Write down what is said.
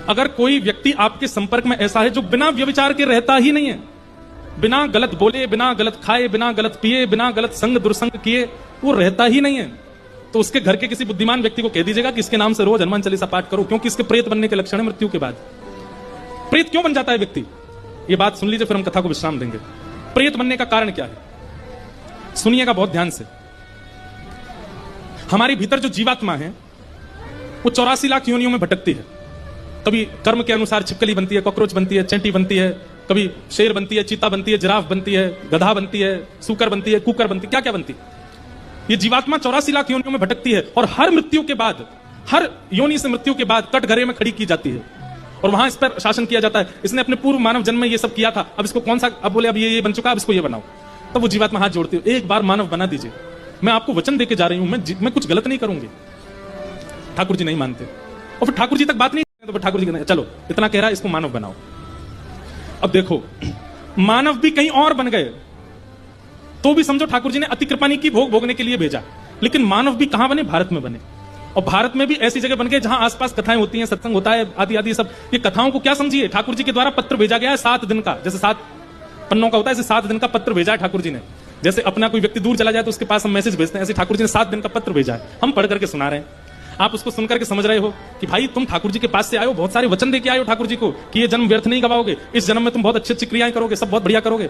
अगर कोई व्यक्ति आपके संपर्क में ऐसा है जो बिना व्यभिचार के रहता ही नहीं है, बिना गलत बोले, बिना गलत खाए, बिना गलत पिए, बिना गलत संग दुर्संग किए वो रहता ही नहीं है, तो उसके घर के किसी बुद्धिमान व्यक्ति को कह दीजिएगा कि इसके नाम से रोज हनुमान चालीसा पाठ करो, क्योंकि इसके प्रेत बनने के लक्षण है मृत्यु के बाद। प्रेत क्यों बन जाता है व्यक्ति? ये बात सुन लीजिए, फिर हम कथा को विश्राम देंगे। प्रेत बनने का कारण क्या है, सुनिएगा बहुत ध्यान से। हमारे भीतर जो जीवात्मा है वो 84 लाख योनियों में भटकती है। कभी कर्म के अनुसार छिपकली बनती है, कॉकरोच बनती है, चेंटी बनती है, कभी शेर बनती है, चीता बनती है, जिराफ बनती है, गधा बनती है, सूकर बनती है, कुकर बनती है, क्या क्या बनती है। ये जीवात्मा 84 लाख योनियों में भटकती है और हर मृत्यु के बाद, हर योनि से मृत्यु के बाद कटघरे में खड़ी की जाती है और वहां इस पर शासन किया जाता है। इसने अपने पूर्व मानव जन्म में ये सब किया था, अब इसको कौन सा, अब बोले अब ये बन चुका, अब इसको ये बनाओ। तब वो जीवात्मा हाथ जोड़ती है, एक बार मानव बना दीजिए, मैं आपको वचन देके जा रही हूं, मैं कुछ गलत नहीं करूंगी। ठाकुर जी नहीं मानते और फिर ठाकुर जी तक बात नहीं, तो फिर ठाकुर जी कहते चलो इतना कह रहा है, इसको मानव बनाओ। अब देखो, मानव भी कहीं और बन गए तो भी समझो ठाकुर जी ने अति कृपा नहीं की, भोग भोगने के लिए भेजा, लेकिन मानव भी कहां बने, भारत में बने। और भारत में भी ऐसी जगह बन गए जहां आसपास कथाएं होती हैं, सत्संग होता है, आदि आदि सब। ये कथाओं को क्या समझिए, ठाकुर जी के द्वारा पत्र भेजा गया है 7 दिन का, जैसे 7 पन्नों का होता है, ऐसे 7 दिन का पत्र भेजा है ठाकुर जी ने। जैसे अपना कोई व्यक्ति दूर चला जाए तो उसके पास हम मैसेज भेजते हैं, ऐसे ठाकुर जी ने 7 दिन का पत्र भेजा है, हम पढ़ करके सुना रहे हैं। आप उसको सुनकर के समझ रहे हो कि भाई तुम ठाकुर जी के पास से आए हो, बहुत सारे वचन देके आए हो ठाकुर जी को कि ये जन्म व्यर्थ नहीं गवाओगे, इस जन्म में तुम बहुत अच्छी अच्छी क्रियाएं करोगे, सब बहुत बढ़िया करोगे।